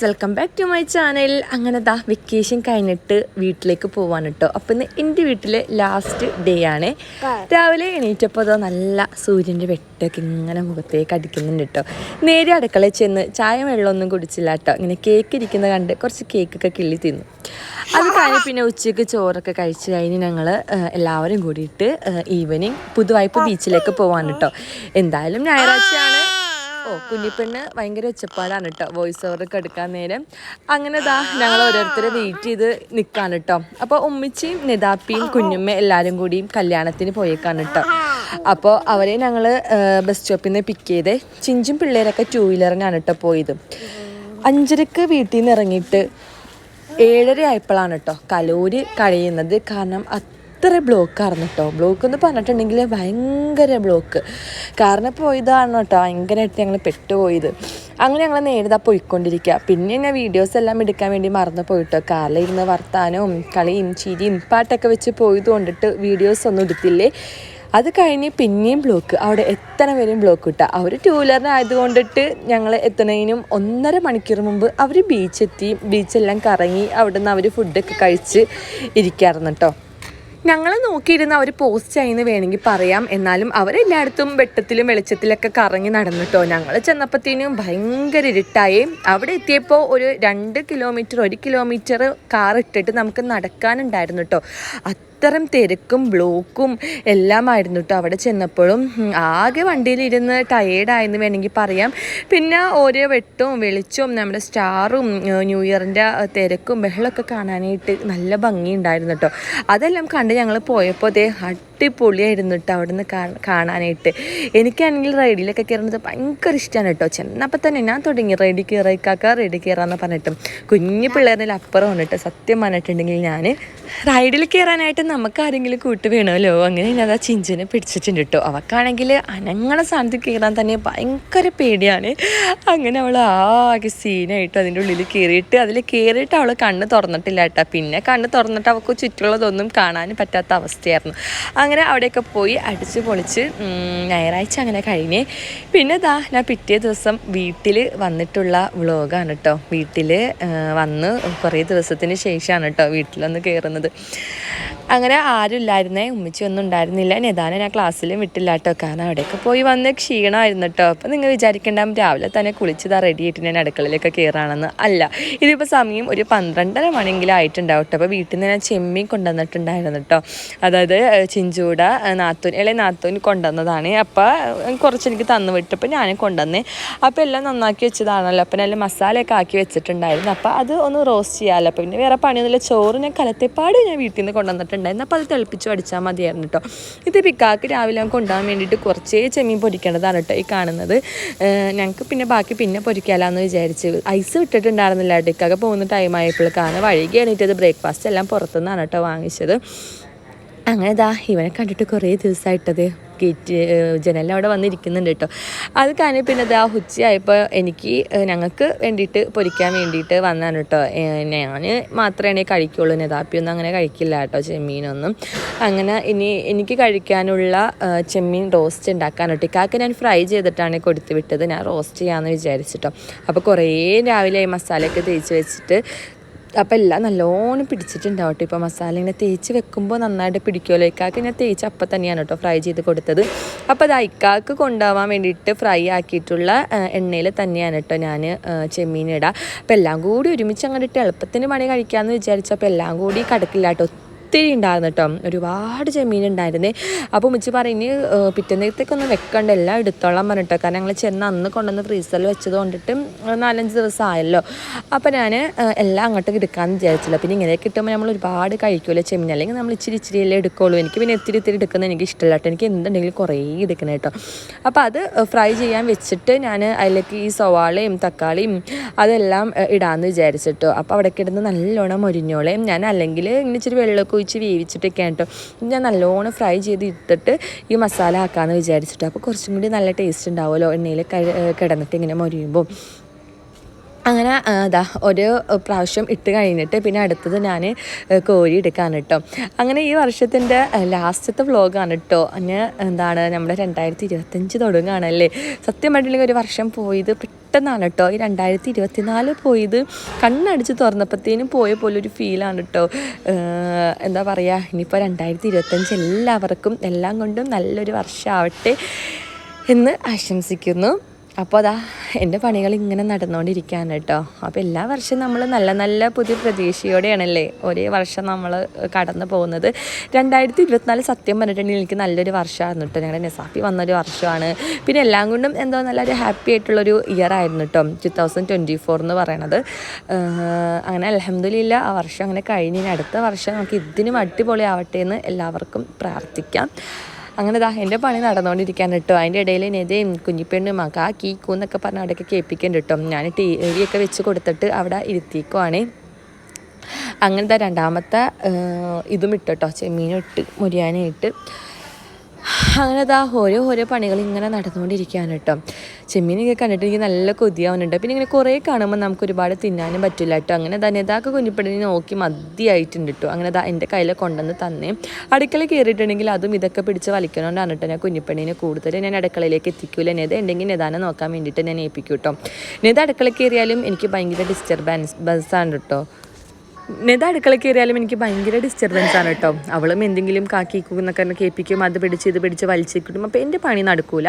Welcome back to my channel. അങ്ങനെ vacation കഴിഞ്ഞിട്ട് വീട്ടിലേക്ക് പോവാണ് കേട്ടോ. അപ്പം ഇന്ന് എൻ്റെ വീട്ടിലെ ലാസ്റ്റ് ഡേ ആണ്. രാവിലെ എണീറ്റപ്പോൾ നല്ല സൂര്യൻ്റെ വെട്ടൊക്കെ ഇങ്ങനെ മുഖത്തേക്ക് അടിക്കുന്നുണ്ട് കേട്ടോ. നേരെ അടുക്കളയിൽ ചെന്ന് ചായ വെള്ളമൊന്നും കുടിച്ചില്ല കേട്ടോ. ഇങ്ങനെ കേക്ക് ഇരിക്കുന്ന കണ്ട് കുറച്ച് കേക്കൊക്കെ കിള്ളി തിന്നു. അത് കഴിഞ്ഞ് പിന്നെ ഉച്ചയ്ക്ക് ചോറൊക്കെ കഴിച്ച് കഴിഞ്ഞ് ഞങ്ങൾ എല്ലാവരും കൂടിയിട്ട് ഈവനിങ് പുതുവായ്പ ബീച്ചിലേക്ക് പോവാണ് കേട്ടോ. എന്തായാലും ഞായറാഴ്ചയാണ്. കുഞ്ഞിപ്പെണ്ണ് ഭയങ്കര ഒച്ചപ്പാടാണ് കേട്ടോ, വോയിസ് ഓവറൊക്കെ എടുക്കാൻ നേരം. അങ്ങനെ ഞങ്ങൾ ഓരോരുത്തരെ വെയിറ്റ് ചെയ്ത് നിൽക്കാണ് കേട്ടോ. അപ്പോൾ ഉമ്മിച്ചിയും നിതാപ്പിയും കുഞ്ഞുമ്മ എല്ലാവരും കൂടിയും കല്യാണത്തിന് പോയേക്കാണ് കേട്ടോ. അപ്പോൾ അവരെ ഞങ്ങൾ ബസ് സ്റ്റോപ്പിൽ നിന്ന് പിക്ക് ചെയ്ത് ചിഞ്ചും പിള്ളേരൊക്കെ 2 വീലറിനാണ് കേട്ടോ പോയത്. 5:30 വീട്ടിൽ നിന്ന് ഇറങ്ങിയിട്ട് 7:30 ആയപ്പോഴാണ് കേട്ടോ കലൂര് കഴിയുന്നത്. കാരണം അത്ര ബ്ലോക്കായിരുന്നു കേട്ടോ. ബ്ലോക്ക് എന്ന് പറഞ്ഞിട്ടുണ്ടെങ്കിൽ ഭയങ്കര ബ്ലോക്ക്. കാരണം പോയതാണ് കേട്ടോ, ഭയങ്കരമായിട്ട് ഞങ്ങൾ പെട്ടുപോയത്. അങ്ങനെ ഞങ്ങൾ നേരിതാ പോയിക്കൊണ്ടിരിക്കുക. പിന്നെ ഞാൻ വീഡിയോസ് എല്ലാം എടുക്കാൻ വേണ്ടി മറന്നു പോയിട്ടോ. കാറിലിരുന്ന് വർത്താനവും കളിയും ചിരിയും പാട്ടൊക്കെ വെച്ച് പോയത് കൊണ്ടിട്ട് വീഡിയോസ് ഒന്നും എടുത്തില്ലേ. അത് കഴിഞ്ഞ് പിന്നെയും ബ്ലോക്ക്. അവിടെ എത്തണ വരെയും ബ്ലോക്ക് കിട്ടുക. അവർ 2 വീലറിനായതുകൊണ്ടിട്ട് ഞങ്ങൾ എത്തണതിനും 1.5 മണിക്കൂർ മുമ്പ് അവർ ബീച്ചെത്തി. ബീച്ചെല്ലാം കറങ്ങി അവിടെ നിന്ന് അവർ ഫുഡൊക്കെ കഴിച്ച് ഇരിക്കാറുണ്ട് കേട്ടോ. ഞങ്ങൾ നോക്കിയിരുന്ന അവർ പോസ്റ്റ് ചെയ്യുന്ന വേണമെങ്കിൽ പറയാം. എന്നാലും അവരെല്ലായിടത്തും വെട്ടത്തിലും വെളിച്ചത്തിലൊക്കെ കറങ്ങി നടന്നിട്ടോ. ഞങ്ങൾ ചെന്നപ്പോഴത്തേനും ഭയങ്കര ഇരുട്ടായി. അവിടെ എത്തിയപ്പോൾ ഒരു 2 കിലോമീറ്റർ 1 കിലോമീറ്റർ കാർ ഇട്ടിട്ട് നമുക്ക് നടക്കാനുണ്ടായിരുന്നു കേട്ടോ. അത്തരം തിരക്കും ബ്ലോക്കും എല്ലാമായിരുന്നു കേട്ടോ. അവിടെ ചെന്നപ്പോഴും ആകെ വണ്ടിയിലിരുന്ന് ടയേർഡായെന്ന് വേണമെങ്കിൽ പറയാം. പിന്നെ ഓരോ വെട്ടവും വെളിച്ചവും നമ്മുടെ സ്റ്റാറും ന്യൂ ഇയറിൻ്റെ തിരക്കും ബഹളമൊക്കെ കാണാനായിട്ട് നല്ല ഭംഗിയുണ്ടായിരുന്നു കേട്ടോ. അതെല്ലാം കണ്ട് ഞങ്ങൾ പോയപ്പോൾ അടിപൊളിയായിരുന്നു കേട്ടോ അവിടെ നിന്ന് കാണാനായിട്ട്. എനിക്കാണെങ്കിൽ റൈഡിലൊക്കെ കയറുന്നത് ഭയങ്കര ഇഷ്ടമാണ് കേട്ടോ. ചെന്നപ്പോൾ തന്നെ ഞാൻ തുടങ്ങി റൈഡിൽ കയറിക്കാക്ക റൈഡിൽ കയറാമെന്ന് പറഞ്ഞിട്ടും കുഞ്ഞു പിള്ളേരുടെ അപ്പുറം വന്നിട്ട് സത്യം പറഞ്ഞിട്ടുണ്ടെങ്കിൽ ഞാൻ റൈഡിൽ കയറാനായിട്ട് നമുക്ക് ആരെങ്കിലും കൂട്ട് വേണമല്ലോ. അങ്ങനെ ഞാൻ ചിഞ്ചിനെ പിടിച്ചിട്ടുണ്ട് കേട്ടോ. അവൾക്കാണെങ്കിൽ അനങ്ങണ സ്ഥാനത്ത് കയറാൻ തന്നെ ഭയങ്കര പേടിയാണ്. അങ്ങനെ അവൾ ആകെ സീനായിട്ട് അതിൻ്റെ ഉള്ളിൽ കയറിയിട്ട് അതിൽ കയറിയിട്ട് അവൾ കണ്ണ് തുറന്നിട്ടില്ല കേട്ടോ. പിന്നെ കണ്ണ് തുറന്നിട്ട് അവൾക്ക് ചുറ്റുള്ളതൊന്നും കാണാൻ പറ്റാത്ത അവസ്ഥയായിരുന്നു. അങ്ങനെ അവിടെയൊക്കെ പോയി അടിച്ച് പൊളിച്ച് ഞായറാഴ്ച അങ്ങനെ കഴിഞ്ഞ്. പിന്നെ ഞാൻ പിറ്റേ ദിവസം വീട്ടിൽ വന്നിട്ടുള്ള വ്ളോഗാണ് കേട്ടോ. വീട്ടിൽ വന്ന് കുറേ ദിവസത്തിന് ശേഷമാണ് കേട്ടോ വീട്ടിലൊന്ന് കയറുന്നത്. അങ്ങനെ ആരും ഇല്ലായിരുന്നേ, ഉമ്മച്ചി ഒന്നും ഉണ്ടായിരുന്നില്ല. നിദാനെ ഞാൻ ക്ലാസ്സിലും വിട്ടില്ല കേട്ടോ. കാരണം അവിടെയൊക്കെ പോയി വന്ന് ക്ഷീണമായിരുന്നു കേട്ടോ. അപ്പോൾ നിങ്ങൾ വിചാരിക്കേണ്ട രാവിലെ തന്നെ കുളിച്ചതാ റെഡി ആയിട്ട് ഞാൻ അടുക്കളയിലൊക്കെ കയറാണെന്ന്. അല്ല, ഇതിപ്പോൾ സമയം ഒരു 12:30 മണിയെങ്കിലും ആയിട്ടുണ്ടാവും കേട്ടോ. അപ്പോൾ വീട്ടിൽ നിന്ന് ഞാൻ ചെമ്മീൻ കൊണ്ടുവന്നിട്ടുണ്ടായിരുന്നു കേട്ടോ. അതായത് ചിഞ്ചൂട ഇളയ നാത്തൂൻ കൊണ്ടുവന്നതാണ്. അപ്പോൾ കുറച്ച് എനിക്ക് തന്നു വിട്ടപ്പോൾ ഞാനും കൊണ്ടുവന്നേ. അപ്പോൾ എല്ലാം നന്നാക്കി വെച്ചതാണല്ലോ. അപ്പം നല്ല മസാലയൊക്കെ ആക്കി വെച്ചിട്ടുണ്ടായിരുന്നു. അപ്പോൾ അത് ഒന്ന് റോസ്റ്റ് ചെയ്യാമല്ലോ. അപ്പോൾ പിന്നെ വേറെ പണിയൊന്നുമില്ല. ചോറ് ഞാൻ കലത്തേപ്പാട് ഞാൻ വീട്ടിൽ നിന്ന് കൊണ്ടുവന്നിട്ടുണ്ടായിരുന്നു. അപ്പോൾ അത് തിളപ്പിച്ച് അടിച്ചാൽ മതിയായിരുന്നു കേട്ടോ. ഇത് പിക്കാക്ക് രാവിലെ കൊണ്ടുപോകാൻ വേണ്ടിയിട്ട് കുറച്ചേ ചെമ്മീൻ പൊരിക്കേണ്ടതാണ് കേട്ടോ ഈ കാണുന്നത്. ഞങ്ങൾക്ക് പിന്നെ ബാക്കി പിന്നെ പൊരിക്കാമെന്ന് വിചാരിച്ച് ഐസ് വിട്ടിട്ടുണ്ടായിരുന്നില്ല കേട്ടോ. ഇക്കാക്ക് പോകുന്ന ടൈം ആയപ്പോഴേക്കാണ് വൈകി എണീറ്റത്. ബ്രേക്ക്ഫാസ്റ്റ് എല്ലാം പുറത്തുനിന്നാണ് കേട്ടോ വാങ്ങിച്ചത്. അങ്ങനെ ഇവനെ കണ്ടിട്ട് കുറേ ദിവസമായിട്ടത് ഗേറ്റ് ജനലിൽ അവിടെ വന്നിരിക്കുന്നുണ്ട് കേട്ടോ. അത് കഴിഞ്ഞ് പിന്നെ ഉച്ചയായപ്പോൾ ഞങ്ങൾക്ക് വേണ്ടിയിട്ട് പൊരിക്കാൻ വേണ്ടിയിട്ട് വന്നാണ് കേട്ടോ. ഞാൻ മാത്രമേ കഴിക്കുള്ളൂ. നെതാപ്പിയൊന്നും അങ്ങനെ കഴിക്കില്ല കേട്ടോ, ചെമ്മീനൊന്നും. അങ്ങനെ എനിക്ക് കഴിക്കാനുള്ള ചെമ്മീൻ റോസ്റ്റ് ഉണ്ടാക്കാൻ കേട്ടോ. ഇക്കാക്ക് ഞാൻ ഫ്രൈ ചെയ്തിട്ടാണ് കൊടുത്തു വിട്ടത്. ഞാൻ റോസ്റ്റ് ചെയ്യാമെന്ന് വിചാരിച്ചിട്ടോ. അപ്പോൾ കുറേ രാവിലെ മസാലയൊക്കെ തേച്ച് വെച്ചിട്ട് അപ്പോൾ എല്ലാം നല്ലോണം പിടിച്ചിട്ടുണ്ടാവും കേട്ടോ. ഇപ്പോൾ മസാല ഇങ്ങനെ തേച്ച് വെക്കുമ്പോൾ നന്നായിട്ട് പിടിക്കുമല്ലോ. ഇക്കാക്ക് ഞാൻ തേച്ച് അപ്പം തന്നെയാണ് കേട്ടോ ഫ്രൈ ചെയ്ത് കൊടുത്തത്. അപ്പോൾ അത് ഇക്കാക്ക് കൊണ്ടുപോകാൻ വേണ്ടിയിട്ട് ഫ്രൈ ആക്കിയിട്ടുള്ള എണ്ണയിൽ തന്നെയാണ് കേട്ടോ ഞാൻ ചെമ്മീൻ ഇടുക. അപ്പോൾ എല്ലാം കൂടി ഒരുമിച്ച് അങ്ങോട്ട് എളുപ്പത്തിന് പണി കഴിക്കാമെന്ന് വിചാരിച്ചപ്പോൾ എല്ലാം കൂടി കിടക്കില്ല കേട്ടോ. ഒത്തിരി ഉണ്ടായിരുന്നു കേട്ടോ, ഒരുപാട് ചെമ്മീൻ ഉണ്ടായിരുന്നേ. അപ്പോൾ ഉമ്മച്ചി പറഞ്ഞ് പിറ്റേന്നത്തേക്കൊന്നും വെക്കണ്ട, എല്ലാം എടുത്തോളാൻ പറഞ്ഞിട്ടോ. കാരണം ഞങ്ങൾ ചെന്ന് അന്ന് കൊണ്ടുവന്ന് ഫ്രീസറിൽ വെച്ചത് കൊണ്ടിട്ട് 4-5 ദിവസം ആയല്ലോ. അപ്പോൾ ഞാൻ എല്ലാം അങ്ങോട്ട് എടുക്കാമെന്ന് വിചാരിച്ചില്ല. പിന്നെ ഇങ്ങനെയൊക്കെ കിട്ടുമ്പോൾ നമ്മൾ ഒരുപാട് കഴിക്കുമല്ലോ ചെമ്മീൻ. അല്ലെങ്കിൽ നമ്മൾ ഇച്ചിരി എടുക്കുള്ളൂ. എനിക്ക് പിന്നെ ഇത്തിരി എടുക്കുന്നത് എനിക്ക് ഇഷ്ടമല്ല കേട്ടോ. എനിക്ക് എന്തുണ്ടെങ്കിലും കുറേ എടുക്കണം കേട്ടോ. അപ്പോൾ അത് ഫ്രൈ ചെയ്യാൻ വെച്ചിട്ട് ഞാൻ അതിലേക്ക് ഈ സവാളയും തക്കാളിയും അതെല്ലാം ഇടാമെന്ന് വിചാരിച്ചിട്ടോ. അപ്പോൾ അവിടെ കിടന്ന് നല്ലോണം മൊരിഞ്ഞോളേയും. ഞാൻ അല്ലെങ്കിൽ ഇങ്ങനെ ഇച്ചിരി വെള്ളമൊക്കെ വേവിച്ചിട്ടൊക്കെയാണ് കേട്ടോ. ഞാൻ നല്ലോണം ഫ്രൈ ചെയ്ത് ഇട്ടിട്ട് ഈ മസാല ആക്കാമെന്ന് വിചാരിച്ചിട്ടോ. അപ്പോൾ കുറച്ചും കൂടി നല്ല ടേസ്റ്റ് ഉണ്ടാവുമല്ലോ എണ്ണയിൽ കിടന്നിട്ട് ഇങ്ങനെ മൊരിയുമ്പോൾ. അങ്ങനെ ഒരു പ്രാവശ്യം ഇട്ട് കഴിഞ്ഞിട്ട് പിന്നെ അടുത്തത് ഞാൻ കോരി എടുക്കാണ് കേട്ടോ. അങ്ങനെ ഈ വർഷത്തിൻ്റെ ലാസ്റ്റത്തെ വ്ളോഗാണ് കേട്ടോ. നമ്മുടെ 2025 തുടങ്ങുകയാണല്ലേ. സത്യമായിട്ടുണ്ടെങ്കിൽ ഒരു വർഷം പോയത് പെട്ടെന്നാണ് കേട്ടോ ഈ 2024 പോയത്. കണ്ണടിച്ച് തുറന്നപ്പോഴത്തേനും പോയ പോലെ ഒരു ഫീലാണ് കേട്ടോ. എന്താ പറയുക, ഇനിയിപ്പോൾ 2025 എല്ലാവർക്കും എല്ലാം കൊണ്ടും നല്ലൊരു വർഷമാവട്ടെ എന്ന് ആശംസിക്കുന്നു. അപ്പോൾ അതാ എൻ്റെ പണികൾ ഇങ്ങനെ നടന്നുകൊണ്ടിരിക്കുകയാണ് കേട്ടോ. അപ്പോൾ എല്ലാ വർഷവും നമ്മൾ നല്ല നല്ല പുതിയ പ്രതീക്ഷയോടെയാണല്ലേ ഒരേ വർഷം നമ്മൾ കടന്നു പോകുന്നത്. 2024 സത്യം പറഞ്ഞിട്ടുണ്ടെങ്കിൽ എനിക്ക് നല്ലൊരു വർഷമായിരുന്നു കേട്ടോ. ഞങ്ങളുടെ നെസാപ്പി വന്നൊരു വർഷമാണ്. പിന്നെ എല്ലാം കൊണ്ടും എന്തോ നല്ലൊരു ഹാപ്പി ആയിട്ടുള്ളൊരു ഇയർ ആയിരുന്നു കേട്ടോ 2024 എന്ന് പറയണത്. അങ്ങനെ അൽഹംദുലില്ലാ ആ വർഷം അങ്ങനെ കഴിഞ്ഞ് അടുത്ത വർഷം നമുക്ക് ഇതിനും അടിപൊളി ആവട്ടെ എന്ന് എല്ലാവർക്കും പ്രാർത്ഥിക്കാം. അങ്ങനെ എൻ്റെ പണി നടന്നുകൊണ്ടിരിക്കാൻ കേട്ടോ. അതിൻ്റെ ഇടയിൽ നെതയും കുഞ്ഞിപ്പെണ്ണും ആ കീക്കൂ എന്നൊക്കെ പറഞ്ഞ് അവിടെയൊക്കെ കേൾപ്പിക്കാൻ കേട്ടോ. ഞാൻ TV ഒക്കെ വെച്ച് കൊടുത്തിട്ട് അവിടെ ഇരുത്തിക്കുവാണ്. അങ്ങനത്തെ രണ്ടാമത്തെ ഇതും ഇട്ടോ, ചെമ്മീനും ഇട്ട് മുരിയാനും ഇട്ട് അങ്ങനെ ഓരോ പണികൾ ഇങ്ങനെ നടന്നുകൊണ്ടിരിക്കുകയാണ് കേട്ടോ. ചെമ്മീനൊക്കെ കണ്ടിട്ട് എനിക്ക് നല്ല കൊതിയാവുന്നുണ്ട്. പിന്നെ ഇങ്ങനെ കുറേ കാണുമ്പോൾ നമുക്ക് ഒരുപാട് തിന്നാനും പറ്റില്ല കേട്ടോ. അങ്ങനെ ഇതാക്ക് കുഞ്ഞിപ്പെണ്ണിനെ നോക്കി മതിയായിട്ടുണ്ട് കേട്ടോ. അങ്ങനെ എൻ്റെ കയ്യിൽ കൊണ്ടുവന്ന് തന്നെ അടുക്കള കയറിയിട്ടുണ്ടെങ്കിൽ അതും ഇതൊക്കെ പിടിച്ച് വലിക്കണോണ്ടാണ് കേട്ടോ ഞാൻ കുഞ്ഞിപ്പെണ്ണിനെ കൂടുതൽ ഞാൻ അടുക്കളയിലേക്ക് എത്തിക്കൂല. നെത ഉണ്ടെങ്കിൽ നെതാനെ നോക്കാൻ വേണ്ടിയിട്ട് ഞാൻ ഏൽപ്പിക്കും കേട്ടോ. നെത അടുക്കള കയറിയാലും എനിക്ക് ഭയങ്കര ബസ്സാണ് കേട്ടോ. നെത അടുക്കള കയറിയാലും എനിക്ക് ഭയങ്കര ഡിസ്റ്റർബൻസാണ് കേട്ടോ. അവളും എന്തെങ്കിലും എന്നൊക്കെ കേൾപ്പിക്കും, അത് പിടിച്ച് ഇത് പിടിച്ച് വലിച്ചിട്ടും. അപ്പോൾ എൻ്റെ പണി നടക്കൂല.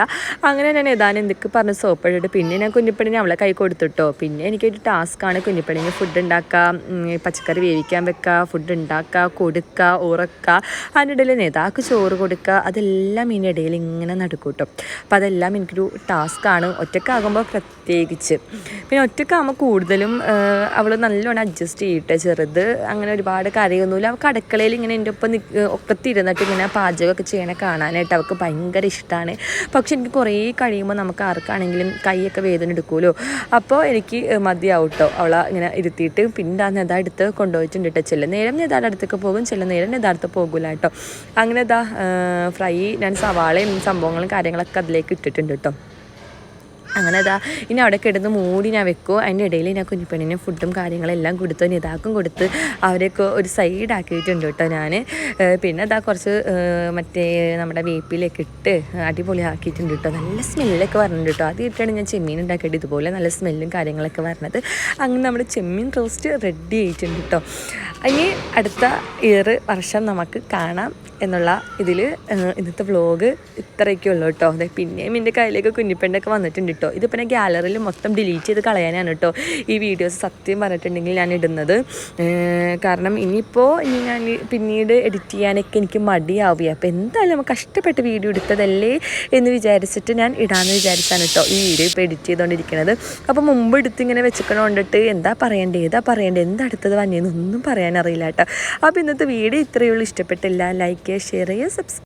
അങ്ങനെ ഞാൻ നെതാൻ എന്തൊക്കെ പറഞ്ഞ് സോപ്പിട്ടിട്ട് പിന്നെ ഞാൻ കുഞ്ഞിപ്പണിനെ അവളെ കൈ കൊടുത്തിട്ടോ. പിന്നെ എനിക്കൊരു ടാസ്ക്കാണ് കുഞ്ഞിപ്പണിന് ഫുഡ് ഉണ്ടാക്കുക, പച്ചക്കറി വേവിക്കാൻ വെക്കുക, ഫുഡ് ഉണ്ടാക്കുക, കൊടുക്കുക, ഉറക്കുക, അതിനിടയിൽ നെതാക്ക് ചോറ് കൊടുക്കുക, അതെല്ലാം ഇതിൻ്റെ ഇടയിൽ ഇങ്ങനെ നടക്കും കേട്ടോ. അപ്പോൾ അതെല്ലാം എനിക്കൊരു ടാസ്ക്കാണ് ഒറ്റക്കാകുമ്പോൾ പ്രത്യേകിച്ച്. പിന്നെ ഒറ്റക്കാകുമ്പോൾ കൂടുതലും അവൾ നല്ലോണം അഡ്ജസ്റ്റ് ചെയ്യട്ടെ. ചെറുത് അങ്ങനെ ഒരുപാട് കരയൊന്നുമില്ല. അവൾക്ക് അടുക്കളയിൽ ഇങ്ങനെ എൻ്റെ ഒപ്പം ഒക്കത്തിരുന്നിട്ട് ഇങ്ങനെ പാചകമൊക്കെ ചെയ്യണേ കാണാനായിട്ട് അവൾക്ക് ഭയങ്കര ഇഷ്ടമാണ്. പക്ഷെ എനിക്ക് കുറേ കഴിയുമ്പോൾ നമുക്ക് ആർക്കാണെങ്കിലും കൈയൊക്കെ വേദന എടുക്കുമല്ലോ. അപ്പോൾ എനിക്ക് മതിയാവും കേട്ടോ അവളെ ഇങ്ങനെ ഇരുത്തിയിട്ട്. പിന്നെ നെതാ അടുത്ത് കൊണ്ടുപോയിട്ടുണ്ട് കേട്ടോ. ചില നേരം നെതാടെ അടുത്തൊക്കെ പോകും, ചില നേരം നെതാടുത്ത് പോകില്ല കേട്ടോ. അങ്ങനെ ഫ്രൈ ഞാൻ സവാളയും സംഭവങ്ങളും കാര്യങ്ങളൊക്കെ അതിലേക്ക് ഇട്ടിട്ടുണ്ട് കേട്ടോ. അങ്ങനെ ഇനി അവിടെ കിടന്ന് മൂടി ഞാൻ വെക്കും. അതിൻ്റെ ഇടയിൽ ഞാൻ കുഞ്ഞിപ്പെണ്ണിന് ഫുഡും കാര്യങ്ങളെല്ലാം കൊടുത്തു, നിതാക്കും കൊടുത്ത് അവരെയൊക്കെ ഒരു സൈഡാക്കിയിട്ടുണ്ട് കേട്ടോ ഞാൻ. പിന്നെ കുറച്ച് മറ്റേ നമ്മുടെ വേപ്പിലേക്ക് ഇട്ട് അടിപൊളിയാക്കിയിട്ടുണ്ട് കേട്ടോ. നല്ല സ്മെല്ലൊക്കെ വരുന്നുണ്ട് കേട്ടോ. ആദ്യമായിട്ടാണ് ഞാൻ ചെമ്മീൻ ഉണ്ടാക്കിയിട്ട് ഇതുപോലെ നല്ല സ്മെല്ലും കാര്യങ്ങളൊക്കെ വരുന്നത്. അങ്ങനെ നമ്മുടെ ചെമ്മീൻ റോസ്റ്റ് റെഡി ആയിട്ടുണ്ട് കേട്ടോ. ഇനി അടുത്ത വർഷം നമുക്ക് കാണാം എന്നുള്ള ഇതിൽ ഇന്നത്തെ വ്ലോഗ് ഇത്രയൊക്കെ ഉള്ളൂ കേട്ടോ. അതെ, പിന്നെയും എൻ്റെ കയ്യിലേക്ക് കുഞ്ഞിപ്പെണ്ണൊക്കെ വന്നിട്ടുണ്ട് കേട്ടോ. ഇതിപ്പോൾ ഞാൻ ഗാലറിയിൽ മൊത്തം ഡിലീറ്റ് ചെയ്ത് കളയാനാണ് കേട്ടോ ഈ വീഡിയോസ് സത്യം പറഞ്ഞിട്ടുണ്ടെങ്കിൽ ഞാൻ ഇടുന്നത്. കാരണം ഇനി ഞാൻ പിന്നീട് എഡിറ്റ് ചെയ്യാനൊക്കെ എനിക്ക് മടിയാവുക. അപ്പോൾ എന്തായാലും നമുക്ക് കഷ്ടപ്പെട്ട് വീഡിയോ എടുത്തതല്ലേ എന്ന് വിചാരിച്ചിട്ട് ഞാൻ ഇടാമെന്ന് വിചാരിച്ചാണ് കേട്ടോ ഈ വീഡിയോ ഇപ്പോൾ എഡിറ്റ് ചെയ്തുകൊണ്ടിരിക്കുന്നത്. അപ്പോൾ മുമ്പ് എടുത്തിങ്ങനെ വെച്ചിക്കണോണ്ടിട്ട് എന്താ പറയേണ്ടത് എന്തടുത്തത് വന്നേന്നൊന്നും പറയാനറിയില്ല കേട്ടോ. അപ്പോൾ ഇന്നത്തെ വീഡിയോ ഇത്രയേ ഉള്ളൂ. ഇഷ്ടപ്പെട്ടില്ല ലൈക്ക് ചെയ്യുക, ഷെയർ ചെയ്യുക, സബ്സ്ക്രൈബ്